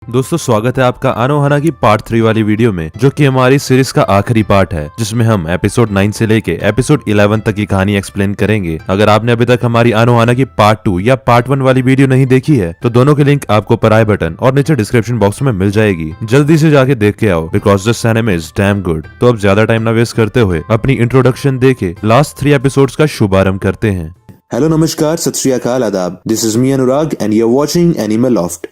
दोस्तों स्वागत है आपका अनोहना की पार्ट 3 वाली वीडियो में, जो कि हमारी सीरीज का आखिरी पार्ट है, जिसमें हम एपिसोड 9 से लेके एपिसोड 11 तक की कहानी एक्सप्लेन करेंगे। अगर आपने अभी तक हमारी अनोहना की पार्ट 2 या पार्ट 1 वाली वीडियो नहीं देखी है तो दोनों के लिंक आपको ऊपर आई बटन और नीचे डिस्क्रिप्शन बॉक्स में मिल जाएगी। जल्दी से जाके देख के आओ, because this anime is damn good. तो अब ज्यादा टाइम ना वेस्ट करते हुए अपनी इंट्रोडक्शन देके लास्ट 3 एपिसोड्स का शुभारंभ करते हैं। हेलो नमस्कार, सत श्री अकाल, आदाब। This is me Anurag and you are watching Anime Loft.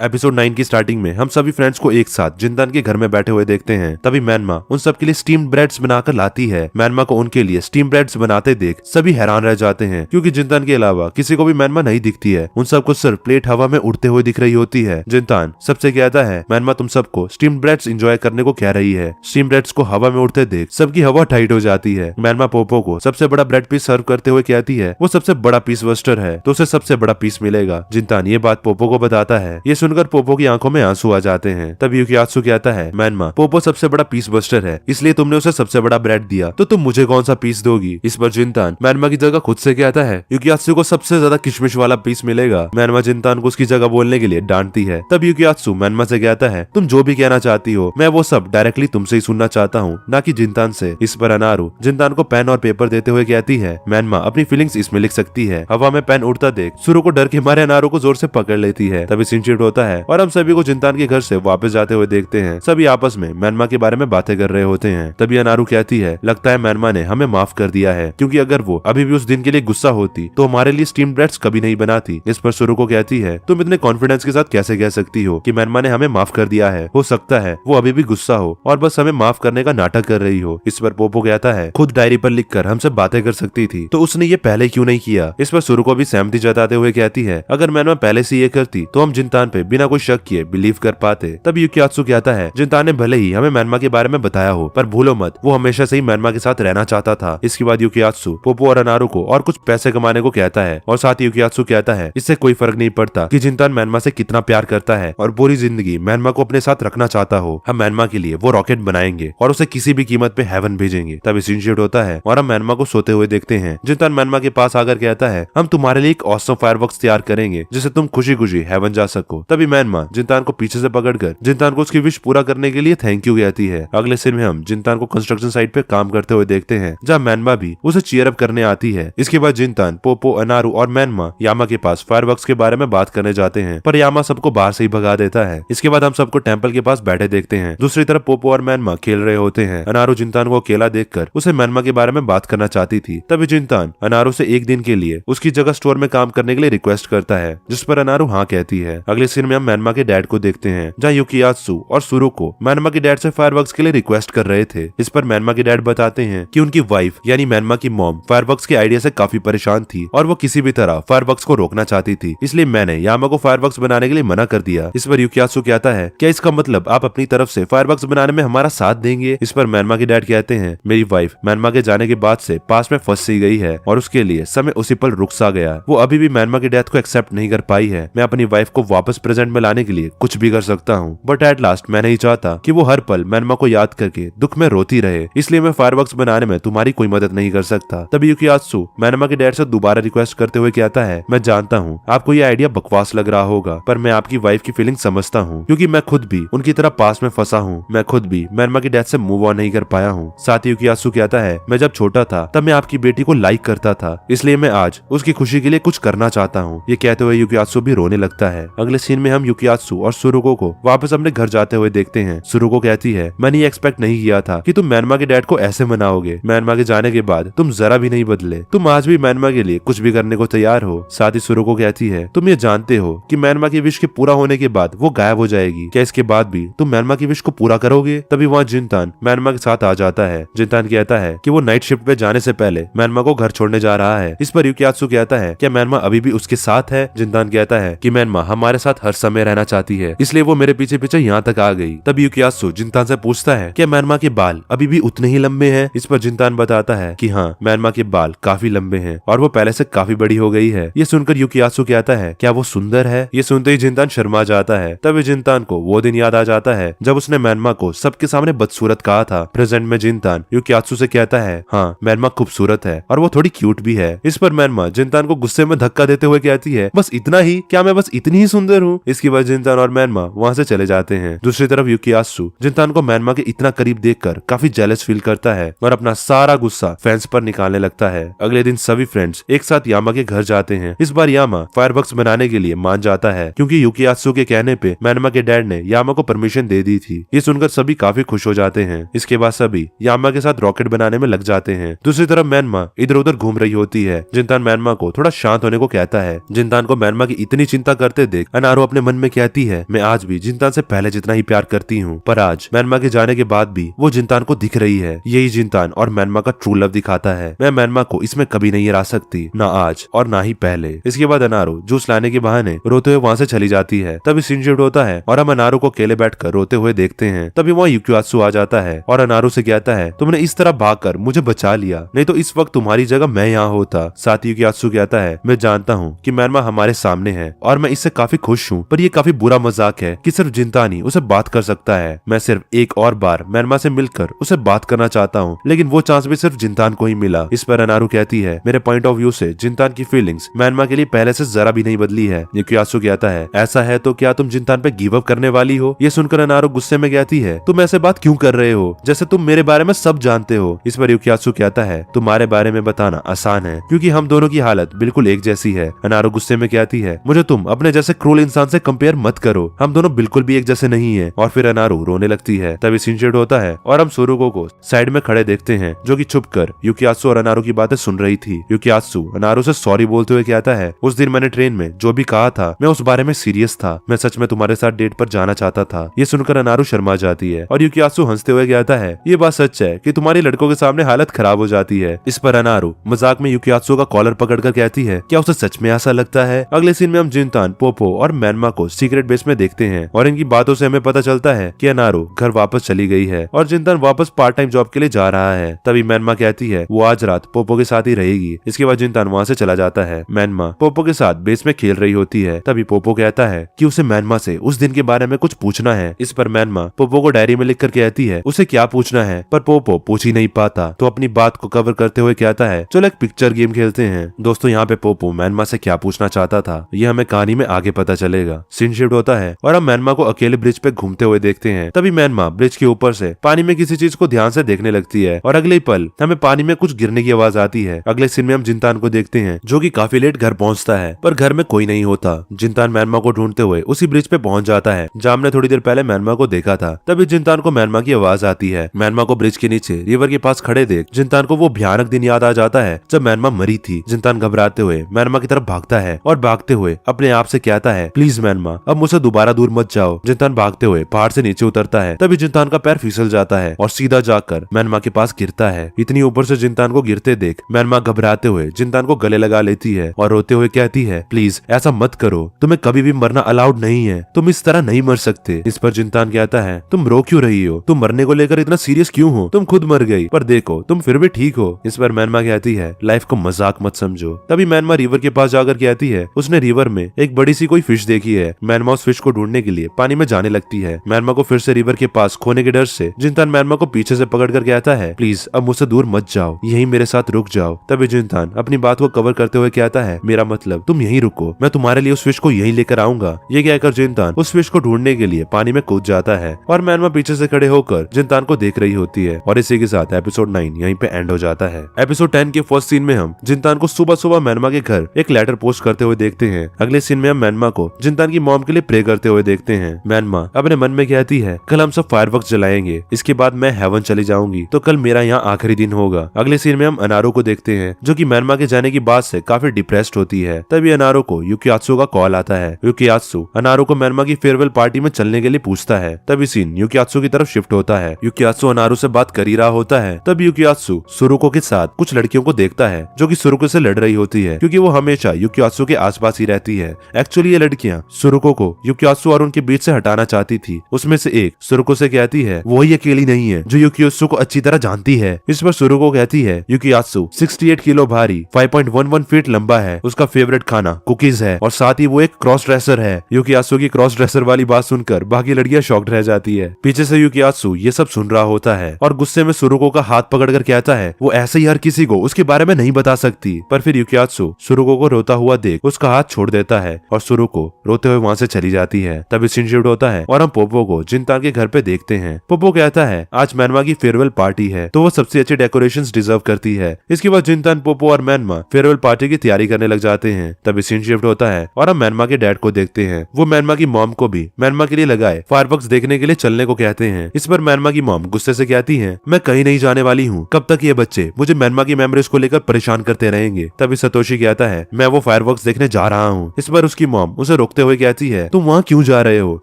Episode 9 की स्टार्टिंग में हम सभी फ्रेंड्स को एक साथ जिंदान के घर में बैठे हुए देखते हैं। तभी मैनमा उन सब के लिए स्टीम्ड ब्रेड्स बनाकर लाती है। मैनमा को उनके लिए स्टीम ब्रेड्स बनाते देख सभी हैरान रह जाते हैं, क्योंकि जिंदान के अलावा किसी को भी मैनमा नहीं दिखती है। उन सबको सिर्फ प्लेट हवा में उड़ते हुए दिख रही होती है। जिंदान सबसे कहता है, मैनमा तुम सबको स्टीम्ड ब्रेड्स एंजॉय करने को कह रही है। स्टीम ब्रेड्स को हवा में उड़ते देख सबकी हवा टाइट हो जाती है। मैनमा पोपो को सबसे बड़ा ब्रेड पीस सर्व करते हुए कहती है वो सबसे बड़ा पीस बस्टर है तो उसे सबसे बड़ा पीस मिलेगा। जिंदान ये बात पोपो को बताता है। ये सुनकर पोपो की आंखों में आंसू आ जाते हैं। तब यूकियात्सु कहता है, मैनमा पोपो सबसे बड़ा पीस बस्टर है, इसलिए तुमने उसे सबसे बड़ा ब्रेड दिया, तो तुम मुझे कौन सा पीस दोगी? इस पर जिंतान मैनमा की जगह खुद से कहता है यूकियात्सु को सबसे ज्यादा किशमिश वाला पीस मिलेगा। मैनमा जिंतान को उसकी जगह बोलने के लिए डांटती है। तब यूकियात्सु मैनमा से कहता है, तुम जो भी कहना चाहती हो मैं वो सब डायरेक्टली तुमसे ही सुनना चाहता हूँ, ना कि जिंतान से। इस पर अनारू जिंतान को पेन और पेपर देते हुए कहती है, मैनमा अपनी फीलिंग्स इसमें लिख सकती है। हवा में पेन उड़ता देख सुरु को डर के मारे अनारू को जोर से पकड़ लेती है। तभी सिंचिट होता है और हम सभी को जिंतान के घर से वापस जाते हुए देखते हैं। सभी आपस में मैनमा के बारे में बातें कर रहे होते हैं। तभी अनारू कहती है, लगता है मैनमा ने हमें माफ कर दिया है, क्योंकि अगर वो अभी भी उस दिन के लिए गुस्सा होती तो हमारे लिए स्टीम ब्रेड्स कभी नहीं बनाती। इस पर सुरु को कहती है, तुम इतने कॉन्फिडेंस के साथ कैसे कह सकती हो कि मैनमा ने हमें माफ कर दिया है? हो सकता है वो अभी भी गुस्सा हो और बस हमें माफ करने का नाटक कर रही हो। इस पर पोपो कहता है, खुद डायरी पर लिखकर हमसे बातें कर सकती थी तो उसने ये पहले क्यों नहीं किया? इस पर सुरु को भी सहमति जताते हुए कहती है, अगर मैनमा पहले से ये करती तो हम जिंतान पे बिना कोई शक किए बिलीव कर पाते। तब यूकियात्सु कहता है, जिंतान ने भले ही हमें मैनमा के बारे में बताया हो, पर भूलो मत वो हमेशा से ही मैनमा के साथ रहना चाहता था। इसके बाद यूकियात्सु पोपो और अनारू को और कुछ पैसे कमाने को कहता है और साथ ही यूकियात्सु कहता है, इससे कोई फर्क नहीं पड़ता कि जिंतान मैनमा से कितना प्यार करता है और पूरी जिंदगी मैनमा को अपने साथ रखना चाहता हो। हम मैनमा के लिए वो रॉकेट बनाएंगे और उसे किसी भी कीमत पे हेवन भेजेंगे। तब इंस्टीट्यूट होता है और हम मैनमा को सोते हुए देखते हैं। जिंतान मैनमा के पास आकर कहता है, हम तुम्हारे लिए एक ऑसम फायरवर्क्स तैयार करेंगे जिससे तुम खुशी खुशी हेवन जा सको। तभी मैनमा जिंतान को पीछे से पकड़कर जिंतान को उसकी विश पूरा करने के लिए थैंक यू कहती है। अगले सीन में हम जिंतान को कंस्ट्रक्शन साइट पे काम करते हुए देखते हैं, जहाँ मैनमा भी उसे चीयर अप करने आती है। इसके बाद जिंतान पोपो अनारू और मैनमा यामा के पास फायरवर्क्स के बारे में बात करने जाते हैं, पर यामा सबको बाहर से ही भगा देता है। इसके बाद हम सबको टेंपल के पास बैठे देखते हैं। दूसरी तरफ पोपो और मैनमा खेल रहे होते हैं। अनारू जिंतान को अकेला देखकर उसे मैनमा के बारे में बात करना चाहती थी। तभी जिंतान अनारू से एक दिन के लिए उसकी जगह स्टोर में काम करने के लिए रिक्वेस्ट करता है, जिस पर अनारू हाँ कहती है। अगले सीन में हम मैनमा के डैड को देखते हैं, जहाँ यूकियात्सु और सुरु को मैनमा के डैड से फायरवर्क्स के लिए रिक्वेस्ट कर रहे थे। इस पर मैनमा के डैड बताते हैं कि उनकी वाइफ यानी मैनमा की मॉम फायरवर्क्स के आइडिया से काफी परेशान थी और वो किसी भी तरह फायरवर्क्स को रोकना चाहती थी, इसलिए मैंने यामा को फायरवर्क्स बनाने के लिए मना कर दिया। इस पर यूकियात्सु कहता है, क्या इसका मतलब आप अपनी तरफ से फायरवर्क्स बनाने में हमारा साथ देंगे? इस पर मैनमा के डैड कहते हैं, मेरी वाइफ मैनमा के जाने के बाद से पास में फंस सी गई है और उसके लिए समय उसी पल रुक सा गया। वो अभी भी मैनमा के डेथ को एक्सेप्ट नहीं कर पाई है। मैं अपनी वाइफ को वापस प्रेजेंट में लाने के लिए कुछ भी कर सकता हूँ, बट एट लास्ट मैं नहीं चाहता कि वो हर पल मैनमा को याद करके दुख में रोती रहे, इसलिए मैं फायरवर्क्स बनाने में तुम्हारी कोई मदद नहीं कर सकता। तभी यूकियात्सु मैनमा के डैड से दोबारा रिक्वेस्ट करते हुए कहता है, मैं जानता हूँ आपको ये आइडिया बकवास लग रहा होगा, पर मैं आपकी वाइफ की फीलिंग समझता हूँ, क्योंकि मैं खुद भी उनकी तरह पास में फंसा हूँ। मैं खुद भी मैनमा की डेथ से मूव ऑन नहीं कर पाया हूँ। साथ ही यूकियात्सु कहता है, मैं जब छोटा था तब मैं आपकी बेटी को लाइक करता था, इसलिए मैं आज उसकी खुशी के लिए कुछ करना चाहता हूँ। ये कहते हुए यूकियात्सु भी रोने लगता है। अगले सीन में हम यूकियात्सु और सुरुको को वापस अपने घर जाते हुए देखते हैं। सुरुको कहती है, मैंने ये एक्सपेक्ट नहीं किया था कि तुम मैनमा के डैड को ऐसे मनाओगे। मैनमा के जाने के बाद तुम जरा भी नहीं बदले, तुम आज भी मैनमा के लिए कुछ भी करने को तैयार हो। साथ ही सुरुको कहती है, तुम ये जानते हो कि मैनमा की विश के पूरा होने के बाद वो गायब हो जाएगी, क्या इसके बाद भी तुम मैनमा की विश को पूरा करोगे? तभी वहाँ जिंतान मैनमा के साथ आ जाता है। जिंतान कहता है कि वो नाइट शिफ्ट पे जाने से पहले मैनमा को घर छोड़ने जा रहा है। इस पर यूकियात्सु कहता है, क्या मैनमा अभी भी उसके साथ है? जिंतान कहता है कि मैनमा हमारे साथ हर समय रहना चाहती है, इसलिए वो मेरे पीछे पीछे यहाँ तक आ गई। तब यूकियासु जिनतान से पूछता है कि मैनमा के बाल अभी भी उतने ही लंबे हैं। इस पर जिनतान बताता है कि हाँ, मैनमा के बाल काफी लंबे हैं और वो पहले से काफी बड़ी हो गई है। ये सुनकर यूकियासु कहता है, क्या वो सुंदर है? ये सुनते ही जिनतान शर्मा जाता है। तभी जिनतान को वो दिन याद आ जाता है जब उसने मैनमा को सबके सामने बदसूरत कहा था। प्रेजेंट में जिनतान यूकियासु से कहता है, हाँ, मैनमा खूबसूरत है और वो थोड़ी क्यूट भी है। इस पर मैनमा जिनतान को गुस्से में धक्का देते हुए कहती है, बस इतना ही? क्या मैं बस इतनी ही सुंदर हूँ? इसके बाद जिनतान और मैनमा वहाँ से चले जाते हैं। दूसरी तरफ यूकियासु जिनतान को मैनमा के इतना करीब देखकर काफी जेलस फील करता है और अपना सारा गुस्सा फैंस पर निकालने लगता है। अगले दिन सभी फ्रेंड्स एक साथ यामा के घर जाते हैं। इस बार यामा फायरवर्क्स बनाने के लिए मान जाता है क्योंकि यूकियासु के कहने पे मैनमा के डैड ने यामा को परमिशन दे दी थी। ये सुनकर सभी काफी खुश हो जाते हैं। इसके बाद सभी यामा के साथ रॉकेट बनाने में लग जाते हैं। दूसरी तरफ मैनमा इधर उधर घूम रही होती है। जिनतान मैनमा को थोड़ा शांत होने को कहता है। जिनतान को मैनमा की इतनी चिंता करते देख अनारो अपने मन में कहती है, मैं आज भी जिनतान से पहले जितना ही प्यार करती हूँ, पर आज मैनमा के जाने के बाद भी वो जिनतान को दिख रही है। यही जिनतान और मैनमा का ट्रू लव दिखाता है। मैं मैनमा को इसमें कभी नहीं हरा सकती, ना आज और ना ही पहले। इसके बाद अनारो जूस लाने के बहाने रोते हुए वहाँ से चली जाती है। तभी सीन शिफ्ट होता है और हम अनारो को अकेले बैठकर रोते हुए देखते हैं। तभी वहाँ यूकियासु आ जाता है और अनारो से कहता है, तुमने इस तरह भागकर मुझे बचा लिया, नहीं तो इस वक्त तुम्हारी जगह मैं यहाँ होता। साथ ही यूकियासु कहता है, मैं जानता हूँ कि मैनमा हमारे सामने है और मैं इससे काफी खुश हूँ, पर ये काफी बुरा मजाक है कि सिर्फ जिनतान ही उसे बात कर सकता है। मैं सिर्फ एक और बार मैनमा से मिलकर उसे बात करना चाहता हूँ, लेकिन वो चांस भी सिर्फ जिनतान को ही मिला। इस पर अनारू कहती है, मेरे पॉइंट ऑफ व्यू से जिनतान की फीलिंग्स मैनमा के लिए पहले से जरा भी नहीं बदली है। यूकियासु कहता है, ऐसा है तो क्या तुम जिनतान पे गिव अप करने वाली हो? ये सुनकर अनारू गुस्से में कहती है, तुम ऐसे बात क्यों कर रहे हो जैसे तुम मेरे बारे में सब जानते हो। इस पर यूकियासु कहता है, तुम्हारे बारे में बताना आसान है क्योंकि हम दोनों की हालत बिल्कुल एक जैसी है। अनारू गुस्से में कहती है, मुझे तुम अपने जैसे क्रूल इंसान से कंपेयर मत करो, हम दोनों बिल्कुल भी एक जैसे नहीं है। और फिर अनारू रोने लगती है। तभी सीन शिफ्ट होता है और हम सुरुको को साइड में खड़े देखते हैं जो कि छुपकर यूकियासु और अनारू की बातें सुन रही थी। यूकियासु अनारू से सॉरी बोलते हुए कहता है, उस दिन मैंने ट्रेन में जो भी कहा था मैं उस बारे में सीरियस था, मैं सच में तुम्हारे साथ डेट पर जाना चाहता था। ये सुनकर अनारू शर्मा जाती है और यूकियासु हंसते हुए कहता है, ये बात सच है कि तुम्हारी लड़कों के सामने हालत खराब हो जाती है। इस पर अनारू मजाक में यूकियासु का कॉलर पकड़कर कहती है, क्या उसे सच में ऐसा लगता है? अगले सीन में हम जिनतान, पोपो और मैनमा को सीक्रेट बेस में देखते हैं और इनकी बातों से हमें पता चलता है कि अनारू घर वापस चली गई है और जिनतान वापस पार्ट टाइम जॉब के लिए जा रहा है। तभी मैनमा कहती है वो आज रात पोपो के साथ ही रहेगी। इसके बाद जिनतान वहाँ से चला जाता है। मैनमा पोपो के साथ बेस में खेल रही होती है। तभी पोपो कहता है कि उसे मैनमा से उस दिन के बारे में कुछ पूछना है। इस पर मैनमा पोपो को डायरी में लिखकर कहती है उसे क्या पूछना है, पर पोपो पूछ ही नहीं पाता तो अपनी बात को कवर करते हुए कहता है, चलो एक पिक्चर गेम खेलते हैं। दोस्तों, यहाँ पे पोपो मैनमा से क्या पूछना चाहता था ये हमें कहानी में आगे पता चलेगा। सीन शिफ्ट होता है और हम मैनमा को अकेले ब्रिज पे घूमते हुए देखते हैं। तभी मैनमा ब्रिज के ऊपर से पानी में किसी चीज को ध्यान से देखने लगती है और अगले ही पल हमें पानी में कुछ गिरने की आवाज आती है। अगले सीन में हम जिनतान को देखते हैं जो कि काफी लेट घर पहुंचता है, पर घर में कोई नहीं होता। जिनतान मैनमा को ढूंढते हुए उसी ब्रिज पे पहुंच जाता है जहाँ हमने थोड़ी देर पहले मैनमा को देखा था। तभी जिनतान को मैनमा की आवाज आती है। मैनमा को ब्रिज के नीचे रिवर के पास खड़े देख जिनतान को वो भयानक दिन याद आ जाता है जब मैनमा मरी थी। जिनतान घबराते हुए मैनमा की तरफ भागता है और भागते हुए अपने आप से कहता है, प्लीज मैनमा अब मुझसे दोबारा दूर मत जाओ। जिनतान भागते हुए पहाड़ से नीचे उतरता है। तभी जिनतान का पैर फिसल जाता है और सीधा जाकर मैनमा के पास गिरता है। इतनी ऊपर से जिनतान को गिरते देख मैनमा घबराते हुए जिनतान को गले लगा लेती है और रोते हुए कहती है, प्लीज ऐसा मत करो, तुम्हें कभी भी मरना अलाउड नहीं है, तुम इस तरह नहीं मर सकते। इस पर जिनतान कहता है, तुम रो क्यों रही हो? तुम मरने को लेकर इतना सीरियस क्यों हो? तुम खुद मर गई, पर देखो तुम फिर भी ठीक हो। इस पर मैनमा कहती है, लाइफ को मजाक मत समझो। तभी मैनमा रिवर के पास जाकर कहती है उसने रिवर में एक बड़ी सी कोई फिश देखी है। मैनमा उस फिश को ढूंढने के लिए पानी में जाने लगती है। मैनमा को फिर से रिवर के पास खोने के डर से जिनतान मैनमा को पीछे से पकड़कर कहता है, प्लीज अब मुझसे दूर मत जाओ, यहीं मेरे साथ रुक जाओ। तभी जिनतान अपनी बात को कवर करते हुए कहता है, मेरा मतलब तुम यहीं रुको, मैं तुम्हारे लिए उस फिश को यहीं लेकर आऊंगा। ये कहकर जिनतान उस फिश को ढूंढने के लिए पानी में कूद जाता है और मैनमा पीछे से खड़े होकर जिनतान को देख रही होती है। और इसी के साथ एपिसोड 9 यहीं पे एंड हो जाता है। एपिसोड 10 के फर्स्ट सीन में हम जिनतान को सुबह सुबह मैनमा के घर एक लेटर पोस्ट करते हुए देखते हैं। अगले सीन में हम मैनमा को जिनतान की मॉम के लिए प्रे करते हुए देखते हैं। मैनमा अपने मन में कहती है, कल हम सब फायरवर्क्स जलाएंगे, इसके बाद मैं हेवन चली जाऊंगी, तो कल मेरा यहाँ आखिरी दिन होगा। अगले सीन में हम अनारो को देखते हैं जो कि मैनमा के जाने की बात से काफी डिप्रेस्ड होती है। तभी अनारो को यूकियात्सु का कॉल आता है। यूकियात्सु अनारो को मैनमा की फेयरवेल पार्टी में चलने के लिए पूछता है। तभी सीन यूकियात्सु की तरफ शिफ्ट होता है। यूकियात्सु अनारो से बात कर ही रहा होता है। तब यूकियात्सु सुरुको के साथ कुछ लड़कियों को देखता है जो कि सुरुको से लड़ रही होती है क्योंकि वो हमेशा यूकियात्सु के आसपास ही रहती है। एक्चुअली ये लड़कियां लड़कियां सुरुको को युकियात्सु और उनके बीच से हटाना चाहती थी। उसमें से एक सुरुको से कहती है वो ही अकेली नहीं है जो युकियात्सु को अच्छी तरह जानती है। इस पर सुरुको कहती है युकियात्सु 68 किलो भारी, 5.11 फीट लंबा है, उसका फेवरेट खाना कुकीज है और साथ ही वो एक क्रॉस ड्रेसर है। युकियात्सु की क्रॉस ड्रेसर वाली बात सुनकर बाकी लड़कियां शॉक्ड रह जाती है। पीछे से युकियात्सु ये सब सुन रहा होता है और गुस्से में सुरुको का हाथ पकड़कर कहता है वो ऐसे ही हर किसी को उसके बारे में नहीं बता सकती। पर फिर युकियात्सु सुरुको को रोता हुआ देख उसका हाथ छोड़ देता है और सुरुको रोते हुए वहाँ से चली जाती है। तभी सीन शिफ्ट होता है और हम पोपो को जिनतान के घर पे देखते हैं। पोपो कहता है आज मैनमा की फेयरवेल पार्टी है तो वो सबसे अच्छे डेकोरेशंस डिजर्व करती है। इसके बाद जिनतान, पोपो और मैनमा फेयरवेल पार्टी की तैयारी करने लग जाते हैं। तभी सीन शिफ्ट होता है और हम मैनमा के डैड को देखते हैं। वो मैनमा की मॉम को भी मैनमा के लिए लगाए फायरवर्क्स देखने के लिए चलने को कहते हैं। इस पर मैनमा की मॉम गुस्से से कहती है मैं कहीं नहीं जाने वाली हूँ, कब तक ये बच्चे मुझे मैनमा की मेमोरीज को लेकर परेशान करते रहेंगे। तभी सतोशी कहता है मैं वो फायरवर्क्स देखने जा रहा हूँ। इस पर उसकी मॉम उसे रोकते हुए कहती है तुम वहाँ क्यों जा रहे हो।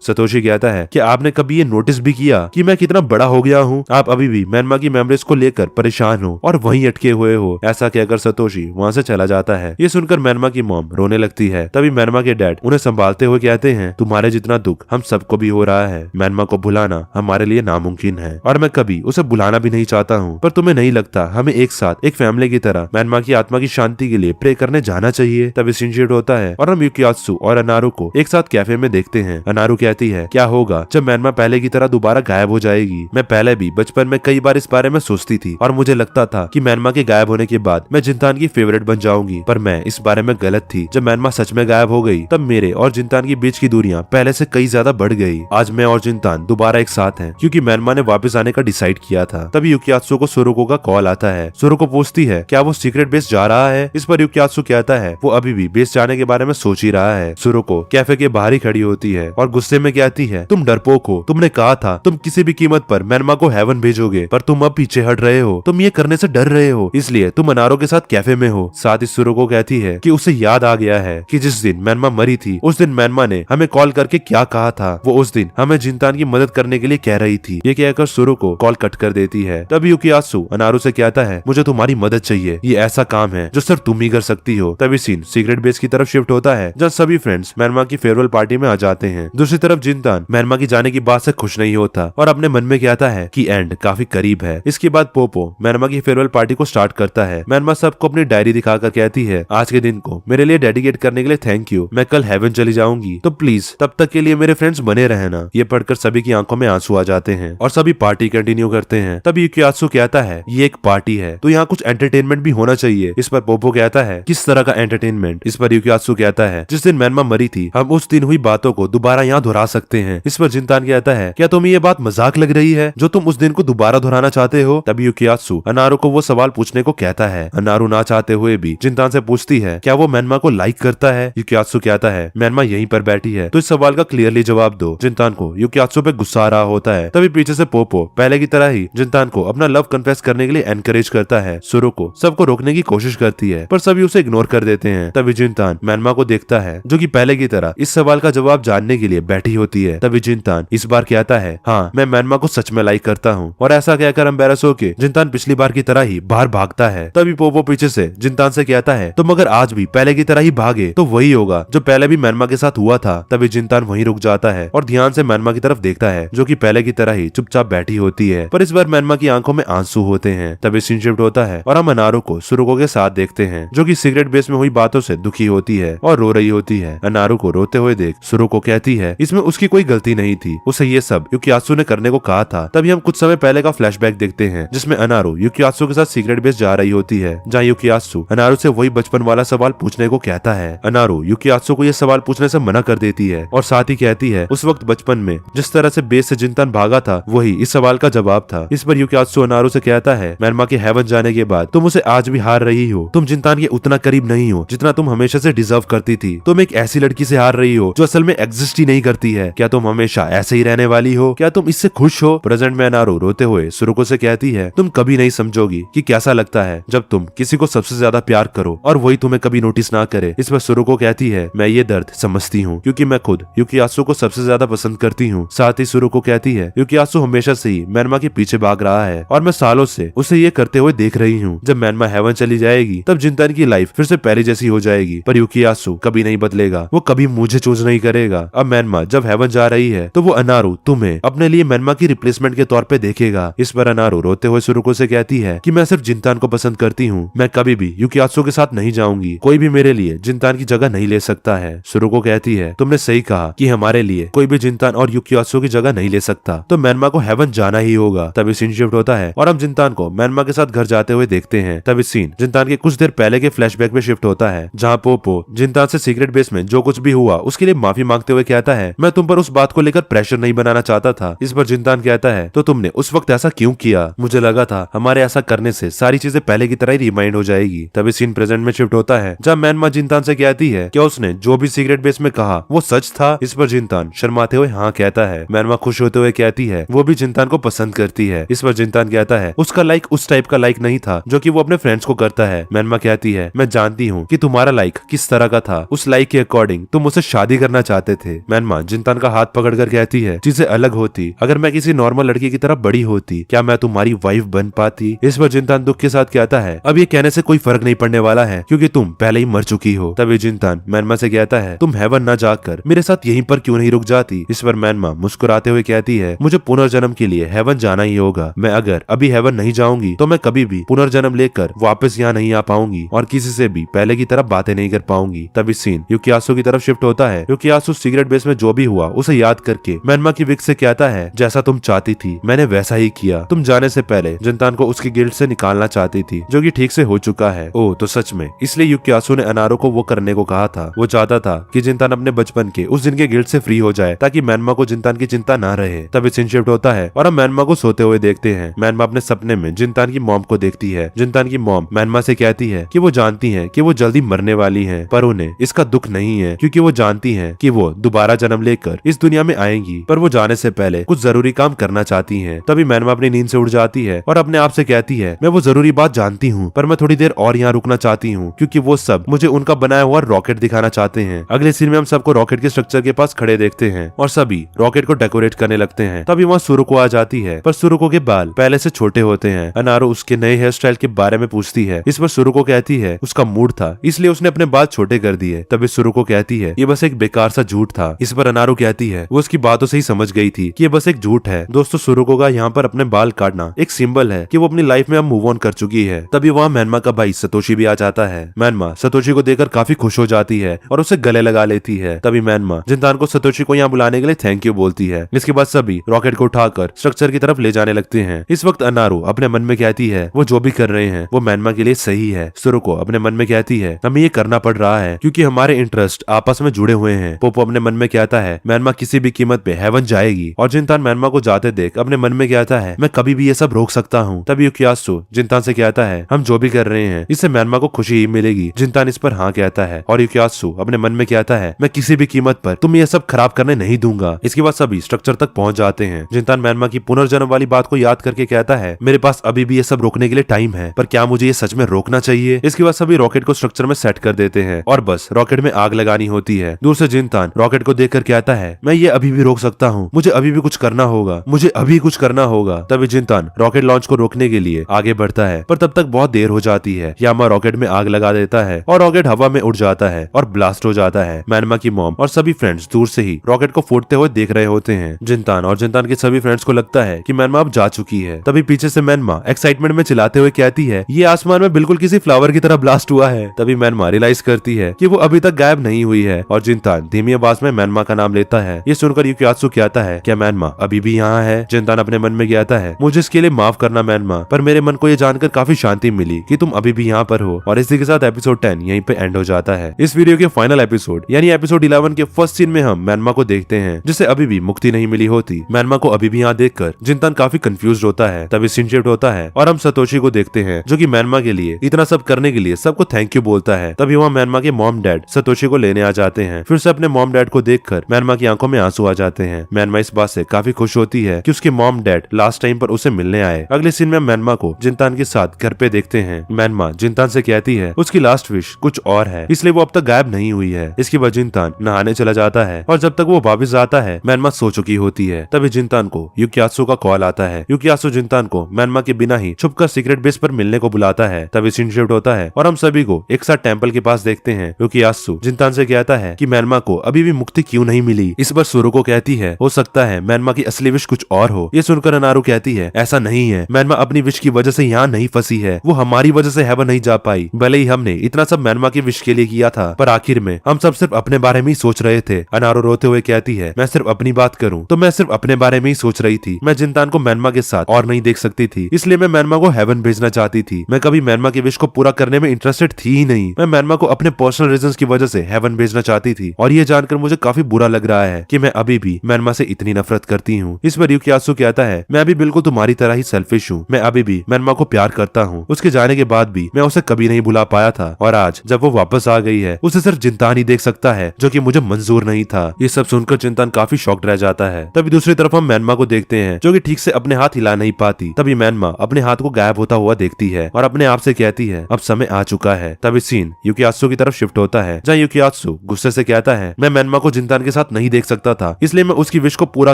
सतोशी कहता है कि आपने कभी ये नोटिस भी किया कि मैं कितना बड़ा हो गया हूँ, आप अभी भी मैनमा की मेमोरीज को लेकर परेशान हो और वहीं अटके हुए हो। ऐसा कहकर सतोशी वहाँ से चला जाता है। ये सुनकर मैनमा की मॉम रोने लगती है। तभी मैनमा के डैड उन्हें संभालते हुए कहते हैं तुम्हारे जितना दुख हम सबको भी हो रहा है, मैनमा को भुलाना हमारे लिए नामुमकिन है और मैं कभी उसे बुलाना भी नहीं चाहता हूँ। पर तुम्हें नहीं लगता हमें एक साथ एक फैमिली की तरह मैनमा की आत्मा की शांति के लिए प्रे करने जाना चाहिए। तभी सीन शिफ्ट होता है और हम युकियात्सु और अनारू को एक साथ कैफे में देखते हैं। अनारू कहती है क्या होगा जब मैनमा पहले की तरह दोबारा गायब हो जाएगी। मैं पहले भी बचपन में कई बार इस बारे में सोचती थी और मुझे लगता था कि मैनमा के गायब होने के बाद मैं जिनतान की फेवरेट बन जाऊंगी, पर मैं इस बारे में गलत थी। जब मैनमा सच में गायब हो गई तब मेरे और जिनतान के बीच की दूरियां पहले से कई ज्यादा बढ़ गई। आज मैं और जिनतान दोबारा एक साथ हैं क्योंकि मैनमा ने वापस आने का डिसाइड किया था। तभी युकियात्सु को सुरुको का कॉल आता है। सुरुको पूछती है क्या वो सीक्रेट बेस जा रहा है। इस पर युकियात्सु कहता है वो अभी भी बेस जाने के बारे में सोच ही रहा है। सुरुको कैफे के बाहर ही खड़ी होती है और गुस्से में कहती है तुम डरपोक हो, तुमने कहा था तुम किसी भी कीमत पर मैनमा को हेवन भेजोगे, पर तुम अब पीछे हट रहे हो, तुम ये करने से डर रहे हो, इसलिए तुम अनारो के साथ कैफे में हो। साथ ही सुरुको कहती है कि उसे याद आ गया है कि जिस दिन मैनमा मरी थी उस दिन मैनमा ने हमें कॉल करके क्या कहा था, वो उस दिन हमें जिनतान की मदद करने के लिए कह रही थी। ये कहकर सुरुको कॉल कट कर देती है। तभी युकियात्सु अनारू से कहता है मुझे तुम्हारी मदद चाहिए, ये ऐसा काम है जो सिर्फ तुम ही कर सकती हो। तभी सीन सीक्रेट बेस की तरफ शिफ्ट होता है जहाँ सभी फ्रेंड्स मैनमा की फेयरवेल पार्टी में आ जाते हैं। दूसरी तरफ जिनतान मैनमा की जाने की बात से खुश नहीं होता और अपने मन में कहता है कि एंड काफी करीब है। इसके बाद पोपो मैनमा की फेयरवेल पार्टी को स्टार्ट करता है। मैनमा सबको अपनी डायरी दिखाकर कहती है आज के दिन को मेरे लिए डेडिकेट करने के लिए थैंक यू, मैं कल हेवन चली जाऊंगी तो प्लीज तब तक के लिए मेरे फ्रेंड्स बने रहना। ये पढ़कर सभी की आंखों में आंसू आ जाते हैं और सभी पार्टी कंटिन्यू करते हैं। तब युकियात्सु कहता है ये एक पार्टी है तो यहाँ कुछ एंटरटेनमेंट भी होना चाहिए। इस पर पोपो कहता है किस तरह का एंटरटेनमेंट। इस पर युकियात्सु कहता है जिस दिन मैनमा मरी थी हम उस दिन हुई बातों को दोबारा यहाँ दोहरा सकते हैं। इस पर जिनतान कहता है क्या तुम्हें ये बात मजाक लग रही है जो तुम उस दिन को दोबारा दोहराना चाहते हो। तभी युकियात्सु अनारू को वो सवाल पूछने को कहता है। अनारू ना चाहते हुए भी जिनतान से पूछती है क्या वो मैनमा को लाइक करता है। युकियात्सु कहता है मैनमा यहीं पर बैठी है तो इस सवाल का क्लियरली जवाब दो। जिनतान को युकियात्सु पे गुस्सा आ रहा होता है। तभी पीछे से पोपो पहले की तरह ही जिनतान को अपना लव कन्फेस करने के लिए एनकरेज करता है। सुरुको सबको रोकने की कोशिश करती है पर सभी उसे इग्नोर कर देते हैं। तभी जिनतान मैनमा को देखता है जो कि पहले की तरह इस सवाल का जवाब जानने के लिए बैठी होती है। तभी जिनतान इस बार कहता है हाँ मैं मैनमा को सच में लाइक करता हूँ और ऐसा कहकर एम्बैरस होके जिनतान पिछली बार की तरह ही बाहर भागता है। तभी पोपो पीछे से जिनतान से कहता है तुम अगर आज भी पहले की तरह ही भागे तो वही होगा जो पहले भी मैनमा के साथ हुआ था। तभी जिनतान वहीं रुक जाता है और ध्यान से मैनमा की तरफ देखता है जो कि पहले की तरह ही चुपचाप बैठी होती है, पर इस बार मैनमा की आंखों में आंसू होते हैं। तभी सीन शिफ्ट होता है और हम अनारू को सुरुको के साथ देखते हैं जो कि सीक्रेट बेस में हुई बातों से दुखी होती है और रो रही होती है। अनारू को रोते हुए देख सुरुको कहती है इसमें उसकी कोई गलती नहीं थी, उसे ये सब युकियात्सु ने करने को कहा था। तभी हम कुछ समय पहले का फ्लैशबैक देखते हैं जिसमें अनारू युकियात्सु के साथ सीक्रेट बेस जा रही होती है जहाँ युकियात्सु अनारू से वही बचपन वाला सवाल पूछने को कहता है। अनारू युकियात्सु को यह सवाल पूछने से मना कर देती है और साथ ही कहती है उस वक्त बचपन में जिस तरह से बेस से जिनतान भागा था वही इस सवाल का जवाब था। इस पर युकियात्सु अनारू से कहता है मैनमा के हेवन जाने के बाद तुम उसे आज भी हार रही हो, तुम जिनतान के उतना करीब नहीं हो जितना तुम हमेशा से डिजर्व करती थी। तुम एक ऐसी लड़की से हार रही हो जो असल में एग्जिस्ट ही नहीं करती है। क्या तुम हमेशा ऐसे ही रहने वाली हो? क्या तुम इससे खुश हो? प्रेजेंट में अनारू रोते हुए सुरुको से कहती है तुम कभी नहीं समझोगी कि कैसा लगता है जब तुम किसी को सबसे ज्यादा प्यार करो और वही तुम्हें कभी नोटिस ना करे। इस पर सुरुको कहती है मैं ये दर्द समझती हूँ क्योंकि मैं खुद युकियात्सु को सबसे ज्यादा पसंद करती हूँ। साथ ही सुरुको कहती है युकियात्सु हमेशा से ही मैनमा के पीछे भाग रहा है और मैं सालों से उसे ये करते हुए देख रही हूँ। जब मैनमा हेवन चली जाएगी तब जिनतान की लाइफ फिर से पहले जैसी हो जाएगी, पर युकियात्सु कभी नहीं बदलेगा, वो कभी कभी मुझे चूज नहीं करेगा। अब मैनमा जब हेवन जा रही है तो वो अनारू तुम्हें अपने लिए मैनमा की रिप्लेसमेंट के तौर पे देखेगा। इस पर अनारू रोते हुए सुरुको से कहती है कि मैं सिर्फ जिंतान को पसंद करती हूँ, मैं कभी भी युकियात्सु के साथ नहीं जाऊंगी, कोई भी मेरे लिए जिंतान की जगह नहीं ले सकता है। सुरुको कहती है तुमने सही कहा कि हमारे लिए कोई भी जिंतान और युकियात्सु की जगह नहीं ले सकता, तो मैनमा को हेवन जाना ही होगा। तभी सीन शिफ्ट होता है और हम जिंतान को मैनमा के साथ घर जाते हुए देखते हैं। तभी सीन जिंतान के कुछ देर पहले के फ्लैशबैक में शिफ्ट होता है, जहाँ पोपो जिंतान से सीक्रेट बेस में जो कुछ भी हुआ उसके लिए माफी मांगते हुए कहता है मैं तुम पर उस बात को लेकर प्रेशर नहीं बनाना चाहता था। इस पर जिंतान कहता है तो तुमने उस वक्त ऐसा क्यों किया? मुझे लगा था हमारे ऐसा करने से सारी चीजें पहले की तरह ही रिमाइंड हो जाएगी। तभी सीन प्रेजेंट में शिफ्ट होता है, जहाँ मैनमा जिंतान से कहती है क्या उसने जो भी सीक्रेट बेस में कहा वो सच था? इस पर जिंतान शर्माते हुए हाँ कहता है। मैनमा खुश होते हुए कहती है वो भी जिंतान को पसंद करती है। इस पर जिंतान कहता है उसका लाइक उस टाइप का लाइक नहीं था जो कि वो अपने फ्रेंड्स को करता है। मैनमा कहती है मैं जानती हूँ कि तुम्हारा लाइक किस तरह का था, उस लाइक के अकॉर्डिंग तुम मुझसे शादी करना चाहते थे। मैनमा जिंतान का हाथ पकड़कर कहती है चीजें अलग होती, अगर मैं किसी नॉर्मल लड़की की तरह बड़ी होती क्या मैं तुम्हारी वाइफ बन पाती? इस पर जिंतान दुख के साथ कहता है अब ये कहने से कोई फर्क नहीं पड़ने वाला है क्योंकि तुम पहले ही मर चुकी हो। तभी जिंतान मैनमा से कहता है तुम हेवन न जाकर मेरे साथ यहीं पर क्यों नहीं रुक जाती? इस पर मैनमा मुस्कुराते हुए कहती है मुझे पुनर्जन्म के लिए हेवन जाना ही होगा, मैं अगर अभी हेवन नहीं जाऊंगी तो मैं कभी भी पुनर्जन्म लेकर वापस यहाँ नहीं आ पाऊंगी और किसी से भी पहले की तरह बातें नहीं कर पाऊंगी। तभी सीन युकियासु की तरफ शिफ्ट होता है। युकियासु सीक्रेट बेस में जो भी हुआ उसे याद करके मैनमा की विक से कहता है जैसा तुम चाहती थी मैंने वैसा ही किया, तुम जाने से पहले जिंतान को उसकी गिल्ड से निकालना चाहती थी जो कि ठीक से हो चुका है। ओ तो सच में इसलिए युकियासु ने अनारो को वो करने को कहा था। वो चाहता था कि जिंतान अपने बचपन के उस दिन के गिल्ड से फ्री हो जाए ताकि मैनमा को जिंतान की चिंता ना रहे। तभी सीन शिफ्ट होता है और हम मैनमा को सोते हुए देखते हैं। मैनमा अपने सपने में जिंतान की मॉम को देखती है। जिंतान की मॉम मैनमा से कहती है कि वो जानती है कि वो जल्दी मरने वाली है, पर उन्हें इसका दुख नहीं है क्योंकि वो जानती है कि वो दोबारा जन्म लेकर इस दुनिया में आएंगी, पर वो जाने से पहले कुछ जरूरी काम करना चाहती है। तभी मैनमा अपनी नींद से उठ जाती है और अपने आप से कहती है मैं वो जरूरी बात जानती हूँ, पर मैं थोड़ी देर और यहाँ रुकना चाहती हूँ क्योंकि वो सब मुझे उनका बनाया हुआ रॉकेट दिखाना चाहते हैं। अगले सीन में हम सबको रॉकेट के स्ट्रक्चर के पास खड़े देखते हैं और सभी रॉकेट को डेकोरेट करने लगते हैं। तभी वहाँ सुरुको आ जाती है, पर सुरुको के बाल पहले से छोटे होते हैं। अनारो उसके नए हेयर स्टाइल के बारे में पूछती है। इस पर सुरुको कहती है उसका मूड था इसलिए उसने अपने बाल छोटे कर दिए। तभी सुरुको कहती है ये बस एक बेकार सा झूठ था। इस पर अनारो कहती है वो उसकी बातों से ही समझ गई थी कि ये बस एक झूठ है। दोस्तों सुरुको का यहाँ पर अपने बाल काटना एक सिंबल है कि वो अपनी लाइफ में अब मूव ऑन कर चुकी है। तभी वहाँ मैनमा का भाई सतोशी भी आ जाता है। मैनमा सतोशी को देखकर काफी खुश हो जाती है और उसे गले लगा लेती है। तभी मैनमा जिंतान को सतोशी को यहाँ बुलाने के लिए थैंक यू बोलती है। इसके बाद सभी रॉकेट को उठाकर स्ट्रक्चर की तरफ ले जाने लगते हैं। इस वक्त अनारो अपने मन में कहती है वो जो भी कर रहे हैं वो मैनमा के लिए सही है। सुरुको अपने मन में कहती है हमें ये करना पड़ रहा है क्योंकि हमारे इंटरेस्ट आपस में जुड़े हुए हैं। पोपो अपने मन में कहता है मैनमा किसी भी कीमत पे हेवन जाएगी और जिंतान मैनमा को जाते देख अपने मन में कहता है मैं कभी भी ये सब रोक सकता हूँ। तभी युकियासु जिंतान से कहता है हम जो भी कर रहे हैं इससे मैनमा को खुशी ही मिलेगी। जिंतान इस पर हाँ कहता है और युकियासु अपने मन में कहता है मैं किसी भी कीमत पर तुम ये सब खराब करने नहीं दूंगा। इसके बाद सभी स्ट्रक्चर तक पहुंच जाते हैं। जिंतान मैनमा की पुनर्जन्म वाली बात को याद करके कहता है मेरे पास अभी भी ये सब रोकने के लिए टाइम है, पर क्या मुझे ये सच में रोकना चाहिए? इसके बाद सभी रॉकेट को स्ट्रक्चर में सेट कर देते हैं और बस रॉकेट में आग लगानी होती है। दूर से जिंतान रॉकेट को देखकर कहता है मैं ये अभी भी रोक सकता हूँ, मुझे अभी भी कुछ करना होगा, मुझे अभी कुछ करना होगा। तभी जिंतान रॉकेट लॉन्च को रोकने के लिए आगे बढ़ता है, पर तब तक बहुत देर हो जाती है। यामा रॉकेट में आग लगा देता है और रॉकेट हवा में उड़ जाता है और ब्लास्ट हो जाता है। मैनमा की मॉम और सभी फ्रेंड्स दूर से ही रॉकेट को फूटते हुए देख रहे होते हैं। जिंतान और जिंतान के सभी फ्रेंड्स को लगता है कि मैनमा अब जा चुकी है। तभी पीछे से मैनमा एक्साइटमेंट में चिल्लाते हुए कहती है ये आसमान में बिल्कुल किसी फ्लावर की तरह ब्लास्ट हुआ है। तभी मैनमा रियलाइज करती है कि वो अभी तक गायब नहीं हुई है और जिंतान धीमी आवाज में मैनमा का नाम लेता है। ये सुनकर युकियासु कहता है क्या मैनमा अभी भी यहाँ है? जिंतान अपने मन में कहता है मुझे इसके लिए माफ करना मैनमा, पर मेरे मन को ये जानकर काफी शांति मिली कि तुम अभी भी यहाँ पर हो। और इसी के साथ एपिसोड 10 यहीं पे एंड हो जाता है। इस वीडियो के फाइनल एपिसोड यानी एपिसोड 11 के फर्स्ट सीन में हम मैनमा को देखते हैं जिसे अभी भी मुक्ति नहीं मिली होती। मैनमा को अभी भी यहाँ देखकर जिंतान काफी कंफ्यूज होता है। तभी सीन शिफ्ट होता है और हम सतोशी को देखते हैं जो कि मैनमा के लिए इतना सब करने के लिए सबको थैंक यू बोलता है। तभी वहाँ मैनमा के मॉम डैड सतोशी को लेने आ जाते हैं। फिर से अपने मॉम डैड को देखकर मैनमा की आंखों में आंसू आ जाते हैं। मैनमा इस बात से काफी खुश होती है कि उसके मॉम डैड लास्ट टाइम पर उसे मिलने आए। अगले सीन में मैनमा को जिंतान के साथ घर पे देखते हैं। मैनमा जिंतान से कहती है उसकी लास्ट विश कुछ और है इसलिए वो अब तक गायब नहीं हुई है। इसके बाद जिंतान नहाने चला जाता है और जब तक वो वापस आता है मैनमा सो चुकी होती है। तभी जिंतान को युकियासु का कॉल आता है। युकियासु जिंतान को मैनमा के बिना ही छुपकर सीक्रेट बेस पर मिलने को बुलाता है। तभी सीन शिफ्ट होता है और हम सभी को एक साथ टेंपल के पास देखते हैं। युकियासु जिंतान से कहता है कि मैनमा को अभी भी मुक्ति क्यों नहीं मिली। इस पर सुरुको कहती है हो सकता है मैनमा की असली विश कुछ और हो। ये सुनकर अनारू कहती है ऐसा नहीं है, मैनमा अपनी विश की वजह से यहाँ नहीं फंसी है, वो हमारी वजह से हेवन नहीं जा पाई। भले ही हमने इतना सब मैनमा की विश के लिए किया था, पर आखिर में हम सब सिर्फ अपने बारे में ही सोच रहे थे। अनारू रोते हुए कहती है मैं सिर्फ अपनी बात करूं तो मैं सिर्फ अपने बारे में ही सोच रही थी। मैं जिनतान को मैनमा के साथ और नहीं देख सकती थी, इसलिए मैं मैनमा को हेवन भेजना चाहती थी। मैं कभी मैनमा की विश को पूरा करने में इंटरेस्टेड थी ही नहीं। मैं मैनमा को अपने पर्सनल रीजंस की वजह से हेवन भेजना चाहती थी, और ये जानकर मुझे काफी बुरा लग रहा है कि मैं अभी भी मैनमा से इतनी नफरत करती हूँ। इस पर यूकियासु कहता है मैं भी बिल्कुल तुम्हारी तरह ही सेल्फिश हूँ। मैं अभी भी मैनमा को प्यार करता हूँ। उसके जाने के बाद भी मैं उसे कभी नहीं भुला पाया था, और आज जब वो वापस आ गई है उसे सिर्फ जिनतान ही देख सकता है, जो कि मुझे मंजूर नहीं था। ये सब सुनकर जिनतान काफी शॉक्ड रह जाता है। तभी दूसरी तरफ हम मैनमा को देखते हैं जो कि ठीक से अपने हाथ हिला नहीं पाती। तभी मैनमा अपने हाथ को गायब होता हुआ देखती है और अपने आप से कहती है अब समय आ चुका है। तभी सीन यूकियासु की तरफ शिफ्ट होता है, जहाँ यूकियासु गुस्से से कहता है मैं मैनमा को जिनतान के साथ नहीं देख सकता था, इसलिए मैं उसकी विश को पूरा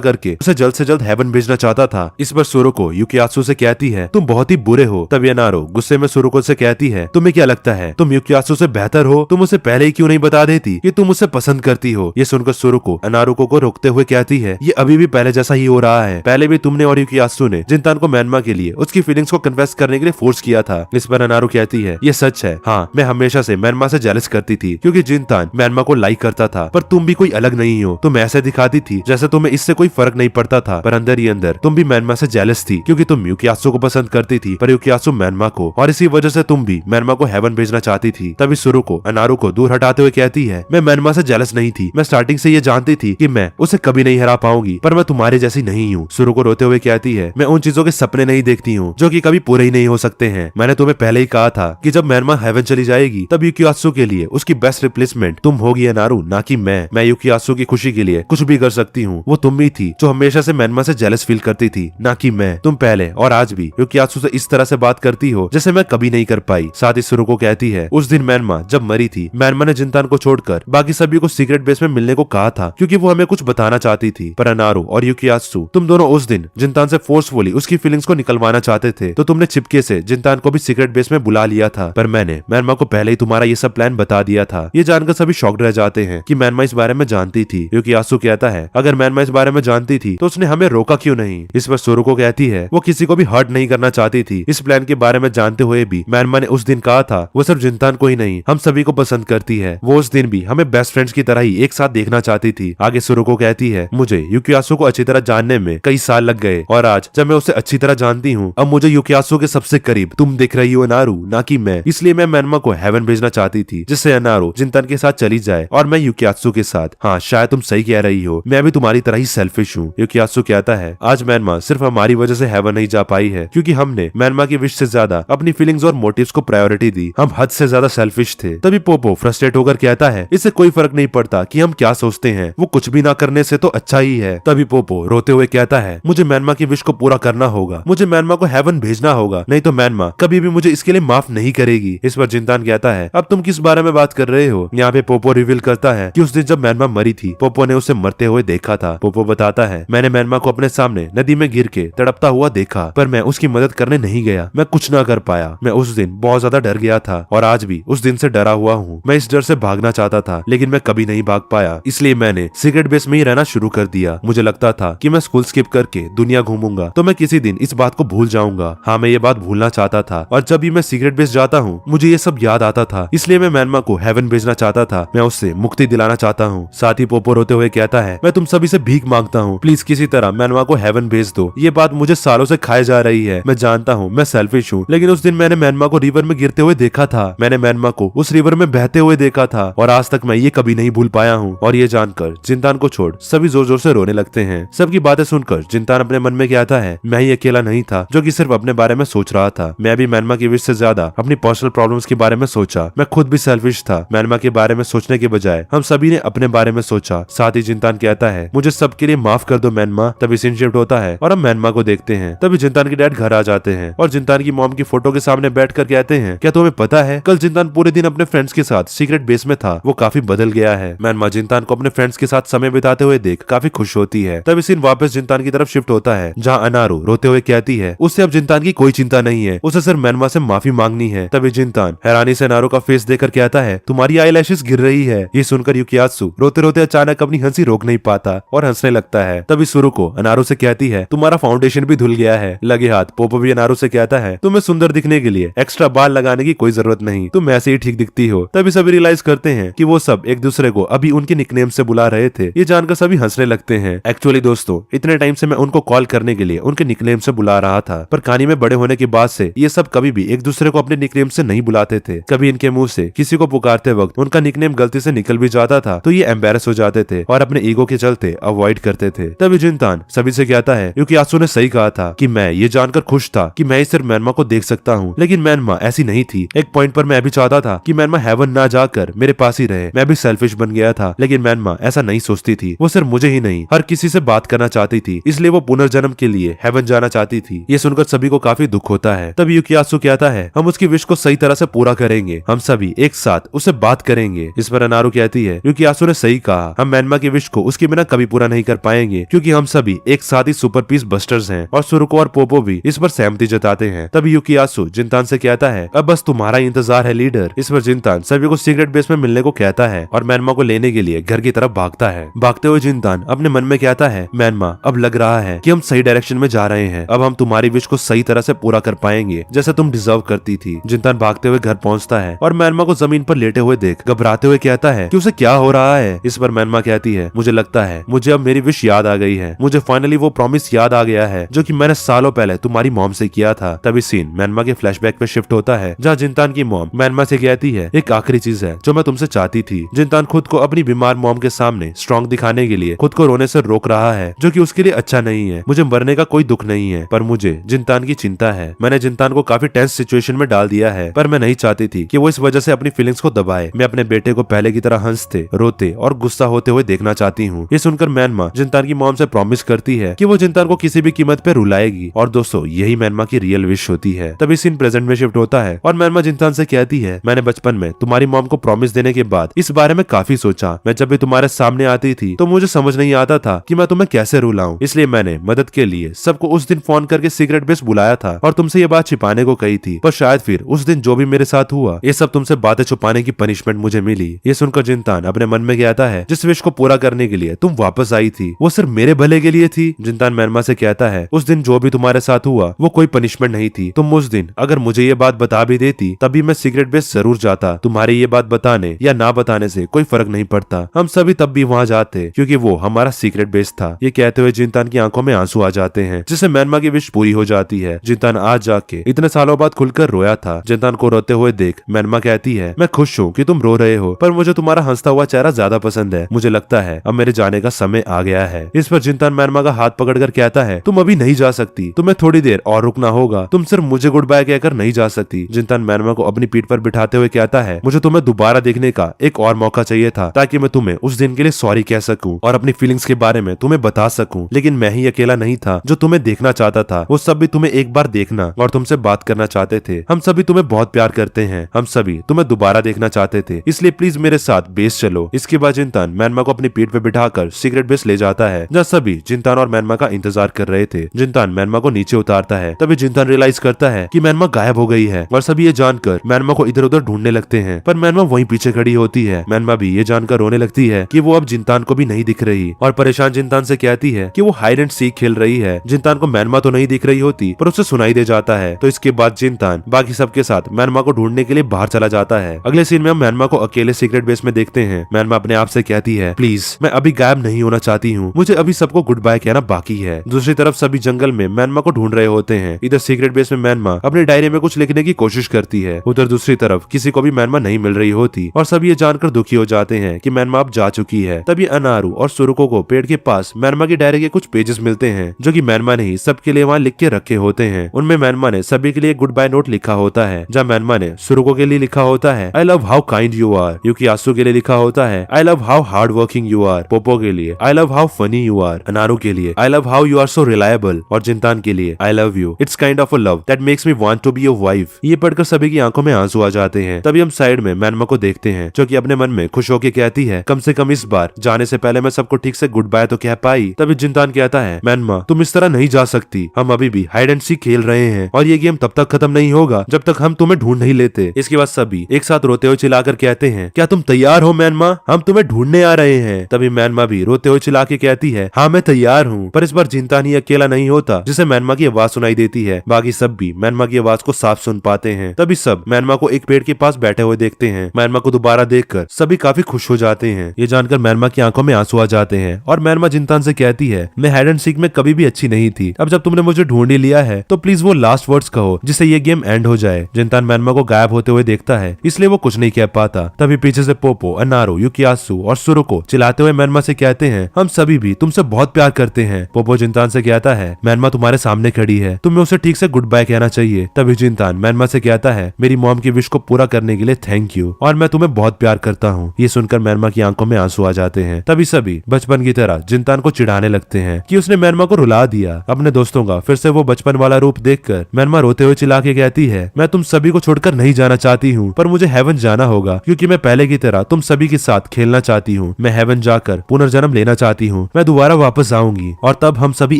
करके उसे जल्द से जल्द हेवन भेजना चाहता था। इस पर सुरुको यूकियासु से कहती है तुम बहुत ही बुरे हो। तभी अनारू गुस्से में सुरुको से कहती है तुम्हें क्या लगता है तुम यूकियासु से बेहतर हो? तुम उसे पहले ही क्यों नहीं बता देती कि तुम उसे पसंद करती हो? ये सुनकर सुरुको अनारुको को रोकते हुए कहती है ये अभी भी पहले जैसा ही हो रहा है। पहले भी तुमने और यूकियासु ने जिनतान को मैनमा के लिए उसकी फीलिंग्स को कन्फेस करने के लिए फोर्स किया था। इस पर अनारू कहती है ये सच है, हाँ मैं हमेशा से मैनमा से जेलस करती थी क्योंकि जिनतान मैनमा को लाइक करता था, पर तुम भी कोई अलग नहीं हो। तुम ऐसे दिखाती थी जैसे तुम्हें इससे कोई फर्क नहीं पड़ता था, पर अंदर ही अंदर तुम भी मैनमा से जेलस थी क्योंकि तुम यूकियासु को पसंद करती थी पर यूकियासु मैनमा को, और इसी वजह से तुम भी मैनमा को हेवन भेजना चाहती थी। तभी सुरुको अनारू को दूर हटाते हुए कहती है मैं मैनमा से जेलस नहीं थी, मैं स्टार्टिंग से ये जानती थी कि मैं उसे कभी नहीं हरा पाऊंगी, पर मैं तुम्हारे जैसी नहीं हूँ। सुरुको रोते हुए कहती है मैं उन चीजों के सपने नहीं देखती हूँ जो कि कभी पूरे ही नहीं हो सकते हैं। मैंने तुम्हें पहले ही कहा था कि जब मैनमा हेवन चली जाएगी तब यूकियासु के लिए उसकी बेस्ट रिप्लेसमेंट तुम होगी अनारू, ना कि मैं यूकियासु की खुशी के लिए कुछ भी कर सकती हूँ। वो तुम ही थी जो हमेशा से मैनमा से जेलस फील करती थी, ना कि मैं। तुम पहले और आज भी यूकियासु से इस तरह से बात करती हो जैसे मैं कभी नहीं कर पाई। साथ ही सुरुको कहती है उस दिन मैनमा जब मरी थी, मैनमा ने जिनतान को छोड़कर बाकी सभी को सीक्रेट बेस में मिलने को कहा था क्योंकि वो हमें कुछ बताना चाहती थी, पर अनारू और यूकियासु तुम दोनों उस दिन जिनतान से फोर्सफुली उसकी फीलिंग्स को निकलवाना चाहते थे, तो तुमने चिपके से जिनतान को भी सीक्रेट बेस में बुला लिया था। पर मैंने मैनमा को पहले ही तुम्हारा ये सब प्लान बता दिया था। ये जानकर सभी शॉक्ड रह जाते हैं कि मैनमा इस बारे में जानती थी। यूकियासु कहता है अगर मैनमा इस बारे में जानती थी तो उसने हमें रोका क्यों नहीं? इस पर सुरुको कहती है वो किसी को भी हर्ट नहीं करना चाहती थी। इस प्लान के बारे में जानते हुए भी मैनमा ने उस दिन कहा था वो सिर्फ जिनतान को ही नहीं हम सभी को पसंद करती है। वो उस दिन भी हमें बेस्ट फ्रेंड्स की तरह ही एक साथ देखना चाहती थी। आगे सुरुको कहती है मुझे यूकियासु को अच्छी तरह जानने में कई साल लग गए, और आज जब मैं उसे अच्छी तरह जानती हूँ अब मुझे यूकियासु के सबसे करीब तुम दिख रही हो अनारू, ना कि मैं। इसलिए मैं मैनमा को हेवन भेजना चाहती थी जिससे अनारू जिनतान के साथ चली जाए और मैं यूकियासु के साथ। हाँ शायद तुम सही कह रही हो, मैं भी तुम्हारी तरह ही सेल्फिश हूँ। यूकियासु कहता है आज मैनमा सिर्फ हमारी वजह से हेवन नहीं जा पाई है क्योंकि हमने मैनमा की विश से ज्यादा अपनी फीलिंग्स और मोटिव्स को प्रायोरिटी दी। हम हद से ज्यादा सेल्फिश थे। तभी पोपो फ्रस्ट्रेट होकर कहता है इससे कोई फर्क नहीं पड़ता कि हम क्या सोचते हैं, वो कुछ भी ना करने से तो अच्छा ही है। तभी पोपो रोते हुए कहता है मुझे मैनमा की विश को पूरा करना होगा, मुझे मैनमा को हेवन भेजना होगा, नहीं तो मैनमा कभी भी मुझे इसके लिए माफ नहीं करेगी। इस पर जिनतान कहता है अब तुम किस बारे में बात कर रहे हो? यहाँ पे पोपो रिवील करता है कि उस दिन जब मैनमा मरी थी पोपो ने उसे मरते हुए देखा था। पोपो बताता है मैंने मैनमा को अपने सामने नदी में गिर के तड़पता हुआ देखा, पर मैं उसकी मदद करने नहीं गया, मैं कुछ ना कर पाया। मैं उस दिन बहुत ज्यादा डर गया था और आज भी उस दिन से डरा हुआ हूँ। मैं इस डर से भागना चाहता था लेकिन मैं कभी नहीं भाग पाया, इसलिए मैंने सीक्रेट बेस में ही रहना शुरू कर दिया। मुझे लगता था कि मैं स्कूल स्किप करके दुनिया घूमूंगा तो मैं किसी दिन इस बात को भूल जाऊंगा। हाँ मैं ये बात भूलना चाहता था, और जब भी मैं सीक्रेट बेस जाता हूँ मुझे ये सब याद आता था, इसलिए मैं मैनमा को हेवन भेजना चाहता था। मैं उससे मुक्ति दिलाना चाहता हूँ। साथ ही पोपो रोते हुए कहता है मैं तुम सभी से भीख मांगता हूँ, प्लीज किसी तरह मैनमा को हेवन भेज दो। ये बात मुझे सालों से खाए जा रही है। मैं जानता हूँ मैं सेल्फिश हूँ, लेकिन उस दिन मैंने मैनमा को रिवर में गिरते हुए देखा था, मैंने मैनमा को उस रिवर में बहते हुए देखा था, और आज तक मैं ये कभी नहीं भूल पाया हूँ। और ये जानकर जिनतान को छोड़ सभी जोर जोर से रोने लगते हैं। सबकी बातें सुनकर जिनतान अपने मन में कहता है मैं ही अकेला नहीं था जो कि सिर्फ अपने बारे में सोच रहा था। मैं भी मैनमा की विश से ज्यादा अपनी पर्सनल प्रॉब्लम्स के बारे में सोचा। मैं खुद भी सेल्फिश था। मैनमा के बारे में सोचने के बजाय हम सभी ने अपने बारे में सोचा। साथ ही जिनतान कहता है मुझे सबके लिए माफ कर दो मैनमा। तभी सीन शिफ्ट होता है और हम मैनमा को देखते हैं। तभी जिनतान के डैड घर आ जाते हैं और जिनतान की मॉम की फोटो के सामने बैठकर कहते हैं क्या तुम्हें पता है कल जिनतान पूरे दिन अपने फ्रेंड्स के साथ सीक्रेट बेस में था, वो काफी बदल गया है। मैनमा जिनतान को अपने फ्रेंड्स के साथ समय बिताते हुए देख काफी खुश होती है। तभी सीन वापस जिनतान की तरफ शिफ्ट होता है जहाँ अनारू रोते हुए कहती है उससे अब जिनतान की कोई चिंता नहीं है, उसे सिर्फ मैनमा से माफी मांगनी है। तभी जिनतान हैरानी से अनारू का फेस देखकर कहता है तुम्हारी आईलैशेस गिर रही है। है। ये सुनकर युकियासु रोते रोते अचानक अपनी हंसी रोक नहीं पाता और हंसने लगता है। तभी सुरुको अनारू से कहती है, तुम्हारा फाउंडेशन भी धुल गया है। लगे हाथ पोपो भी अनारू से कहता है, तुम्हें सुंदर दिखने के लिए एक्स्ट्रा बाल लगाने की कोई जरूरत नहीं, तुम ऐसे ही ठीक दिखती हो। तभी सभी रियलाइज करते हैं कि वो सब एक दूसरे को अभी उनके निकनेम से बुला रहे थे। ये जानकर सभी हंसने लगते हैं। एक्चुअली दोस्तों, इतने टाइम से मैं उनको कॉल करने के लिए उनके निकनेम से बुला रहा था, पर कहानी में बड़े होने के बाद से ये सब कभी भी एक दूसरे को अपने निकनेम से नहीं बुलाते थे। कभी इनके मुंह से किसी को पुकारते वक्त उनका निकनेम गलती से निकल भी जाता था तो ये एम्बेरस हो जाते थे और अपने ईगो के चलते अवॉइड करते थे। तभी जिनतान सभी से कहता है, क्योंकि आसू ने सही कहा था कि मैं ये जानकर खुश था कि मैं सिर्फ मैनमा को देख सकता हूँ, लेकिन मैनमा ऐसी नहीं थी। एक पॉइंट पर मैं भी चाहता था कि मैनमा हेवन ना जाकर मेरे पास ही रहे। मैं भी सेल्फिश बन गया था, लेकिन मैनमा ऐसा नहीं सोचती थी। वो सिर्फ मुझे ही नहीं हर किसी से बात करना चाहती थी, इसलिए वो पुनर्जन्म के लिए हेवन जाना चाहती थी। ये सुनकर सभी को काफी दुख होता है। तभी युकियासु कहता है, हम उसकी विश को सही तरह से पूरा करेंगे, हम सभी एक साथ उससे बात करेंगे। इस पर अनारू कहती है, युकियासु ने सही कहा, हम मैनमा की विश को उसके बिना कभी पूरा नहीं कर पाएंगे, क्योंकि हम सभी एक साथ ही सुपर पीस बस्टर्स हैं। और सुरुको और पोपो भी इस पर सहमति जताते हैं। तभी युकियासु जिनतान से कहता है, अब बस तुम्हारा इंतजार है लीडर। इस पर जिनतान सभी को सीक्रेट बेस में मिलने को कहता है और मैनमा को लेने के लिए घर की तरफ भागता है। भागते हुए जिनतान अपने मन में कहता है, मैनमा अब लग रहा है कि हम सही डायरेक्शन में जा रहे हैं, अब हम तुम्हारी विश को सही तरह से पूरा कर पाएंगे जैसे तुम डिजर्व करती थी। जिनतान भागते हुए घर पहुंचता है और मैनमा को जमीन पर लेटे हुए देख घबराते हुए कहता है कि उसे क्या हो रहा है। इस पर मैनमा कहती है, मुझे लगता है मुझे अब मेरी विश याद आ गई है, मुझे फाइनली वो प्रॉमिस याद आ गया है जो कि मैंने सालों पहले तुम्हारी मॉम से किया था। तभी सीन मैनमा के फ्लैशबैक पे शिफ्ट होता है, जहाँ जिनतान की मॉम मैनमा से कहती है, एक आखिरी चीज है जो मैं तुमसे चाहती थी। जिनतान खुद को अपनी बीमार मॉम के सामने स्ट्रॉन्ग दिखाने के लिए खुद को रोने से रोक रहा है, जो कि उसके लिए अच्छा नहीं है। मुझे मरने का कोई दुख नहीं है, पर मुझे जिनतान की चिंता है। मैंने जिनतान को काफी टेंस सिचुएशन में डाल दिया है, पर मैं नहीं चाहती थी कि वो इस वजह से अपनी फीलिंग्स को दबाए। मैं अपने बेटे को पहले की तरह हंसते, रोते और गुस्सा होते हुए देखना चाहती हूँ। ये सुनकर मैनमा जिनतान की मॉम से प्रॉमिस करती है कि वो जिनतान को किसी भी कीमत पे रुलाएगी। और दोस्तों, यही मैनमा की रियल विश होती है। तभी सीन प्रेजेंट में शिफ्ट होता है और मैनमा जिनतान से कहती है, मैंने बचपन में तुम्हारी मॉम को प्रॉमिस देने के बाद इस बारे में काफी सोचा। मैं जब भी तुम्हारे सामने आती थी तो मुझे समझ नहीं आता था कि मैं तुम्हें कैसे रुलाऊं, इसलिए मैंने मदद के लिए सबको उस दिन फोन करके सीक्रेट बेस बुलाया था और तुमसे ये बात छिपाने को कही थी। पर शायद फिर उस दिन जो भी मेरे साथ हुआ, ये सब तुमसे बातें छुपाने की पनिशमेंट मुझे मिली। ये सुनकर जिनतान अपने मन में कहता है, जिस विश को पूरा करने के लिए तुम वापस आई थी वो सिर्फ मेरे भले के लिए थी। जिनतान मैनमा से कहता है, उस दिन जो भी तुम्हारे साथ हुआ वो कोई पनिशमेंट नहीं थी। तुम उस दिन अगर मुझे ये बात बता भी देती तभी मैं सीक्रेट बेस जरूर जाता। तुम्हारी ये बात बताने या ना बताने से कोई फर्क नहीं पड़ता, हम सभी तब भी वहाँ जाते क्योंकि वो हमारा सीक्रेट बेस था। ये कहते हुए जिनतान की आंखों में आंसू आ जाते हैं, जिससे मैनमा की विश पूरी हो जाती है। जिनतान आज जाके इतने सालों बाद खुलकर रोया था। जिनतान को रोते हुए देख मैनमा कहती है, मैं खुश हूँ कि तुम रो रहे हो, पर मुझे तुम्हारा हंसता हुआ चेहरा ज्यादा पसंद है। मुझे लगता है अब मेरे जाने का समय आ गया है। इस पर जिनतान मैनमा का हाथ पकड़कर कहता है, तुम अभी नहीं जा सकती, तुम्हें थोड़ी देर और रुकना होगा, तुम सिर्फ मुझे गुड बाय कहकर नहीं जा सकती। जिनतान मैनमा को अपनी पीठ पर बिठाते हुए कहता है, मुझे तुम्हें दोबारा देखने का एक और मौका चाहिए था ताकि मैं तुम्हें उस दिन के लिए सॉरी कह सकूं और अपनी फीलिंग्स के बारे में तुम्हें बता सकूं। लेकिन मैं ही अकेला नहीं था जो तुम्हें देखना चाहता था, वो सब भी तुम्हें एक बार देखना और तुमसे बात करना चाहते थे। हम सभी तुम्हें बहुत प्यार करते हैं, हम सभी तुम्हें दोबारा देखना चाहते थे, इसलिए प्लीज मेरे साथ बेस चलो। इसके बाद जिनतान मैनमा को अपनी पीठ पे बिठाकर सीक्रेट बेस ले जाता है, जहाँ सभी जिनतान और मैनमा का इंतजार कर रहे थे। जिनतान मैनमा को नीचे उतारता है, तभी जिनतान रियलाइज करता है कि मैनमा गायब हो गई है और सभी ये जानकर मैनमा को इधर उधर ढूंढने लगते हैं, पर मैनमा वहीं पीछे खड़ी होती है। मैनमा भी ये जानकर रोने लगती है कि वो अब जिनतान को भी नहीं दिख रही और परेशान जिनतान से कहती है कि वो हाइड एंड सीक खेल रही है। जिनतान को मैनमा तो नहीं दिख रही होती, पर उसे सुनाई दे जाता है। तो इसके बाद जिनतान बाकी सबके साथ मैनमा को ढूंढने के लिए बाहर चला जाता है। अगले सीन में हम मैनमा को अकेले सीक्रेट बेस में देखते हैं। मैनमा अपने आप से कहती है, प्लीज मैं अभी गायब नहीं होना चाहती हूँ, मुझे अभी सबको गुड बाय कहना बाकी है। दूसरी तरफ सभी जंगल में मैनमा को ढूंढ रहे होते हैं। इधर सीक्रेट बेस में मैनमा अपनी डायरी में कुछ लिखने की कोशिश करती है, उधर दूसरी तरफ किसी को भी मैनमा नहीं मिल रही होती और सब ये जानकर दुखी हो जाते हैं कि मैनमा अब जा चुकी है। तभी अनारू और सुरुको को पेड़ के पास मैनमा की डायरी के कुछ पेजेस मिलते हैं, जो कि मैनमा ने ही सबके लिए वहाँ लिख के रखे होते हैं। उनमें मैनमा ने सभी के लिए गुड बाय नोट लिखा होता है, जहाँ मैनमा ने सुरुको के लिए लिखा होता है, I love how kind you are. Yukiyasu के लिए लिखा होता है, I love how hard working you are. Popo के लिए, I love how funny you are. Anaru के लिए, I love how you are so reliable. और जिनतान के लिए, I love you, it's kind of a love that makes me want to be your wife. ये पढ़कर सभी की आंखों में आंसू आ जाते हैं। तभी हम साइड में मैनमा को देखते हैं, जो कि अपने मन में खुश होकर कहती है, कम से कम इस बार जाने से पहले मैं सबको ठीक से गुड बाय तो कह पाई। तभी जिनतान कहता है, मैनमा तुम इस तरह नहीं जा सकती, हम अभी भी हाइड एंड सीक खेल रहे हैं और ये गेम तब तक खत्म नहीं होगा जब तक हम तुम्हें ढूंढ नहीं लेते। इसके बाद सभी एक साथ रोते हुए चिल्लाकर कहते हैं, क्या तुम तैयार हो मैनमा? हम तुम्हें ढूंढने आ रहे हैं। तभी मैनमा भी रोते हुए चिल्ला के कहती है, हाँ मैं तैयार हूँ। पर इस बार जिंतान ही अकेला नहीं होता जिसे मैनमा की आवाज सुनाई देती है। बाकी सब भी मैनमा की आवाज को साफ सुन पाते हैं। तभी सब मैनमा को एक पेड़ के पास बैठे हुए देखते हैं। मैनमा को दोबारा देखकर सभी काफी खुश हो जाते हैं। ये जानकर मैनमा की आंखों में आंसू आ जाते हैं और मैनमा जिंतान से कहती है, मैं हाइड एंड सीक में कभी भी अच्छी नहीं थी। अब जब तुमने मुझे ढूंढ ही लिया है तो प्लीज वो लास्ट वर्ड्स कहो जिससे ये गेम एंड हो जाए। जिंतान मैनमा को गायब होते हुए देखता है, इसलिए वो कुछ नहीं कह पाता। तभी पीछे से पोपो, अनारो, युकियासु और सुरुको चिल्लाते हुए मैनमा से कहते हैं, हम सभी भी तुमसे बहुत प्यार करते हैं। पोपो जिंतान से कहता है, मैनमा तुम्हारे सामने खड़ी है, तुम्हें उसे ठीक से गुड बाय कहना चाहिए। तभी जिंतान मैनमा से कहता है, मेरी मॉम की विश को पूरा करने के लिए थैंक यू और मैं तुम्हें बहुत प्यार करता हूँ। ये सुनकर मैनमा की आंखों में आंसू आ जाते हैं। तभी सभी बचपन की तरह जिंतान को चिढ़ाने लगते हैं कि उसने मैनमा को रुला दिया। अपने दोस्तों का फिर से वो बचपन वाला रूप देखकर मैनमा रोते हुए चिल्ला के कहती है, मैं तुम सभी को छोड़कर नहीं जाना चाहती हूँ, पर मुझे हेवन जाना होगा क्योंकि मैं पहले की तरह तुम सभी के साथ खेलना चाहती हूँ। मैं हेवन जाकर पुनर्जन्म लेना चाहती हूँ। मैं दोबारा वापस आऊंगी और तब हम सभी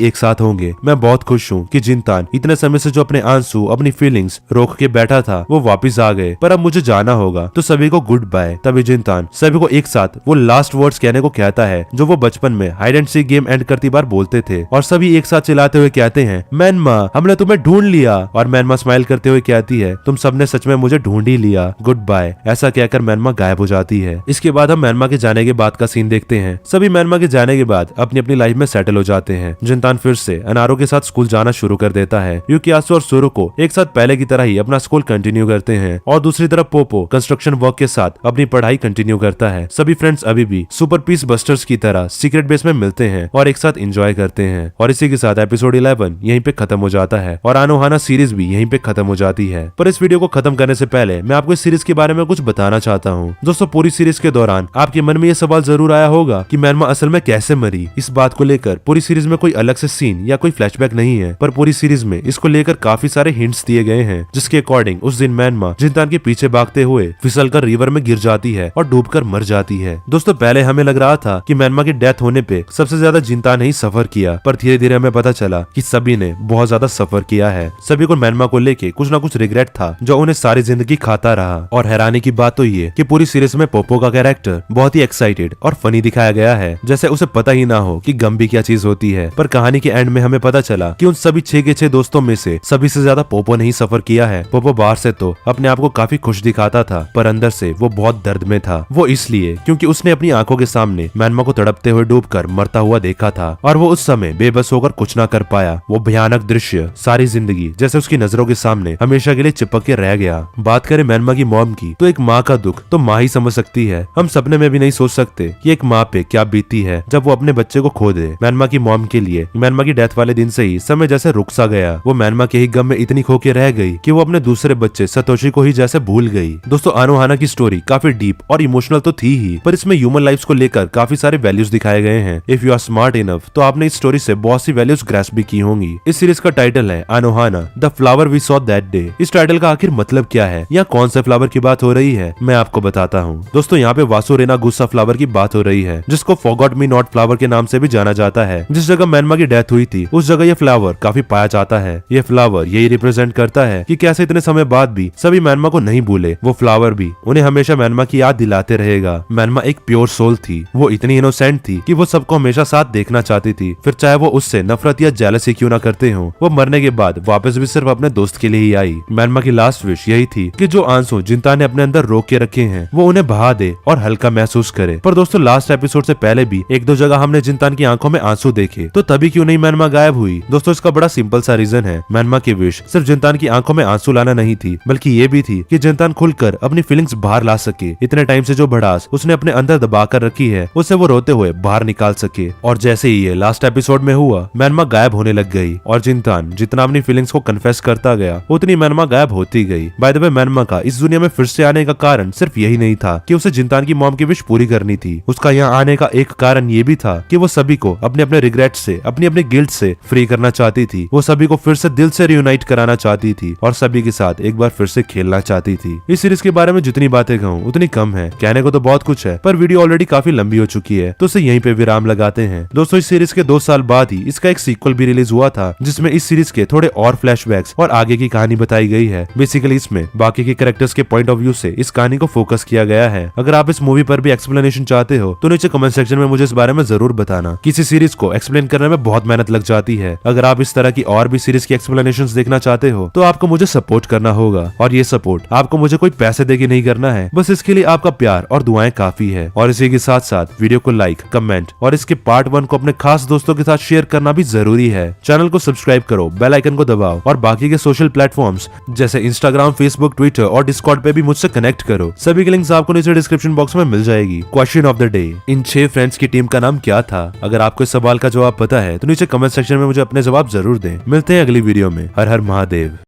एक साथ होंगे। मैं बहुत खुश हूँ कि जिंतान इतने समय से जो अपने आंसू, अपनी फीलिंग्स रोक के बैठा था वो वापस आ गए, पर अब मुझे जाना होगा, तो सभी को गुड बाय। तभी जिंतान सभी को एक साथ वो लास्ट वर्ड्स कहने को कहता है जो वो बचपन में hide and seek game and करती बार बोलते थे और सभी एक साथ चिल्लाते हुए कहते हैं, मैनमा हमने तुम्हें ढूंढ लिया। और मैनमा स्माइल करते हुए कहती है, तुम सबने सच में मुझे ढूंढ ही लिया, गुड बाय। ऐसा कहकर मैनमा गायब हो जाती है। इसके बाद हम मैनमा के जाने के बाद का सीन देखते हैं। सभी मैनमा के जाने के बाद अपनी अपनी लाइफ में सेटल हो जाते हैं। जिंतान फिर से अनारो के साथ स्कूल जाना शुरू कर देता है। युकियासु और सुरुको एक साथ पहले की तरह ही अपना स्कूल कंटिन्यू करते हैं और दूसरी तरफ पोपो कंस्ट्रक्शन वर्क के साथ अपनी पढ़ाई कंटिन्यू करता है। सभी फ्रेंड्स अभी भी सुपर पीस बस्टर्स की तरह सीक्रेट बेस में मिलते हैं और एक साथ एंजॉय करते हैं। और इसी के साथ एपिसोड 11 यहीं पे खत्म हो जाता है और आनोहाना सीरीज भी यहीं पे खत्म हो जाती है। पर इस वीडियो को खत्म करने से पहले मैं आपको इस सीरीज के बारे में कुछ बताना चाहता हूँ। दोस्तों पूरी सीरीज के दौरान आपके मन में ये सवाल जरूर आया होगा कि मैनमा असल में कैसे मरी। इस बात को लेकर पूरी सीरीज में कोई अलग से सीन या कोई फ्लैशबैक नहीं है, पर पूरी सीरीज में इसको लेकर काफी सारे हिंट्स दिए गए हैं जिसके अकॉर्डिंग उस दिन मैनमा जिंतान के पीछे भागते हुए फिसलकर रिवर में गिर जाती है और डूबकर मर जाती है। दोस्तों पहले हमें लग रहा था कि मैनमा की डेथ होने पे सबसे ज्यादा जिंतान ने ही सफर किया, पर धीरे धीरे हमें पता चला कि सभी ने बहुत ज्यादा सफर किया है। सभी को मैनमा को लेके कुछ ना कुछ रिग्रेट था जो उन्हें सारी जिंदगी खाता रहा। और हैरानी की बात तो ये कि पूरी सीरीज में पोपो का कैरेक्टर बहुत ही एक्साइटेड और फनी दिखाया गया है, जैसे उसे पता ही ना हो कि गम भी क्या चीज होती है। पर कहानी के एंड में हमें पता चला कि उन सभी 6 के 6 दोस्तों में से सभी से ज्यादा पोपो ने ही सफर किया है। पोपो बाहर से तो अपने आप को काफी खुश दिखाता था, पर अंदर से वो बहुत दर्द में था। वो इसलिए क्योंकि उसने अपनी आंखों के सामने मैनमा को तड़पते हुए डूबकर मरता हुआ देखा था और वो उस समय बेबस होकर कुछ ना कर पाया। वो भयानक दृश्य सारी जिंदगी जैसे उसकी नजरों के सामने हमेशा के लिए चिपक के रह गया। बात करें मैनमा की मॉम की, तो एक माँ का दुख तो माँ ही समझ सकती है। हम सपने में भी नहीं सोच सकते कि एक माँ पे क्या बीती है जब वो अपने बच्चे को खो दे। मैनमा की मॉम के लिए मैनमा की डेथ वाले दिन से ही समय जैसे रुक सा गया। वो मैनमा के ही गम में इतनी खो के रह गई कि वो अपने दूसरे बच्चे सतोशी को ही जैसे भूल गई। दोस्तों आनोहाना की स्टोरी काफी डीप और इमोशनल तो थी ही, पर इसमें ह्यूमन लाइफ्स को लेकर काफी सारे वैल्यूज दिखाए गए हैं। If you are smart enough तो आपने इस स्टोरी से बहुत सी वैल्यूज ग्रैस्प भी की होंगी। इस सीरीज का टाइटल है Anohana the flower we saw that day. इस टाइटल का आखिर मतलब क्या है या कौन से फ्लावर की बात हो रही है, मैं आपको बताता हूँ। दोस्तों यहाँ पे वासुरेना गुस्सा फ्लावर की बात हो रही है, जिसको फॉरगॉट मी नॉट फ्लावर के नाम से भी जाना जाता है। जिस जगह मैनमा की डेथ हुई थी उस जगह ये फ्लावर काफी पाया जाता है। ये फ्लावर यही रिप्रेजेंट करता है कि कैसे इतने समय बाद भी सभी मैनमा को नहीं भूले। वो फ्लावर भी उन्हें हमेशा मैनमा की याद दिलाते रहेगा। मैनमा एक प्योर सोल थी, वो इतनी इनोसेंट थी कि वो सबको हमेशा साथ देखना चाहती थी, फिर चाहे वो उससे नफरत या जेलसी क्यों ना करते हो। वो मरने के बाद वापस भी सिर्फ अपने दोस्त के लिए ही आई। मैनमा की लास्ट विश यही थी कि जो आंसू जिंता ने अपने अंदर रोक के रखे हैं वो उन्हें बहा दे और हल्का महसूस करे। पर दोस्तों लास्ट एपिसोड से पहले भी एक दो जगह हमने जिंतान की आंखों में आंसू देखे, तो तभी क्यों नहीं मैनमा गायब हुई। दोस्तों इसका बड़ा सिंपल सा रीजन है, मैनमा की विश सिर्फ जिंतान की आंखों में आंसू लाना नहीं थी, बल्कि ये भी थी कि जिंतान खुलकर अपनी फीलिंग्स बाहर ला सके। इतने टाइम से जो भड़ास उसने अपने अंदर दबा कर रखी है उसे वो रोते हुए बाहर निकाल सके। और जैसे ही ये लास्ट एपिसोड में हुआ, मैनमा गायब होने लग गई और जिंतान जितना अपनी फीलिंग्स को कन्फेस करता गया उतनी मैनमा गायब होती गई। बाय द वे मैनमा का इस दुनिया में फिर से आने का कारण सिर्फ यही नहीं था कि उसे जिंतान की मॉम की विश पूरी करनी थी। उसका यहाँ आने का एक कारण ये भी था कि वो सभी को अपने अपने रिग्रेट से, अपनी अपने गिल्ट से फ्री करना चाहती थी। वो सभी को फिर से दिल से रियूनाइट कराना चाहती थी और सभी के साथ एक बार फिर से खेलना चाहती थी। इस सीरीज के बारे में जितनी बातें कहूँ उतनी कम है, कहने को तो बहुत कुछ है, पर वीडियो ऑलरेडी काफी लंबी हो चुकी है, तो इसे यहीं पे विराम लगाते हैं। दोस्तों इस सीरीज के 2 साल बाद ही इसका एक सीक्वल भी रिलीज हुआ था, जिसमें इस सीरीज के थोड़े और फ्लैशबैक्स और आगे की कहानी बताई गई है। बेसिकली इसमें बाकी के कैरेक्टर्स के पॉइंट ऑफ व्यू से इस कहानी को फोकस किया किया गया है। अगर आप इस मूवी पर भी एक्सप्लेनेशन चाहते हो तो नीचे कमेंट सेक्शन में मुझे इस बारे में जरूर बताना। किसी सीरीज को एक्सप्लेन करने में बहुत मेहनत लग जाती है। अगर आप इस तरह की और भी सीरीज की एक्सप्लेनेशंस देखना चाहते हो तो आपको मुझे सपोर्ट करना होगा, और ये सपोर्ट आपको मुझे कोई पैसे देके नहीं करना है, बस इसके लिए आपका प्यार और दुआएं काफी है। और इसी के साथ साथ वीडियो को लाइक, कमेंट और इसके पार्ट 1 को अपने खास दोस्तों के साथ शेयर करना भी जरूरी है। चैनल को सब्सक्राइब करो, बेल आइकन को दबाओ और बाकी के सोशल प्लेटफॉर्म्स जैसे इंस्टाग्राम, फेसबुक, ट्विटर और डिस्कॉर्ड पे भी मुझसे कनेक्ट करो। सभी की लिंक्स आपको नीचे डिस्क्रिप्शन बॉक्स में मिल जाएगी। Question of the day, in 6 friends की टीम का नाम क्या था? अगर आपको इस सवाल का जवाब पता है तो नीचे कमेंट सेक्शन में मुझे अपने जवाब जरूर दें। मिलते हैं अगली वीडियो में। हर हर महादेव।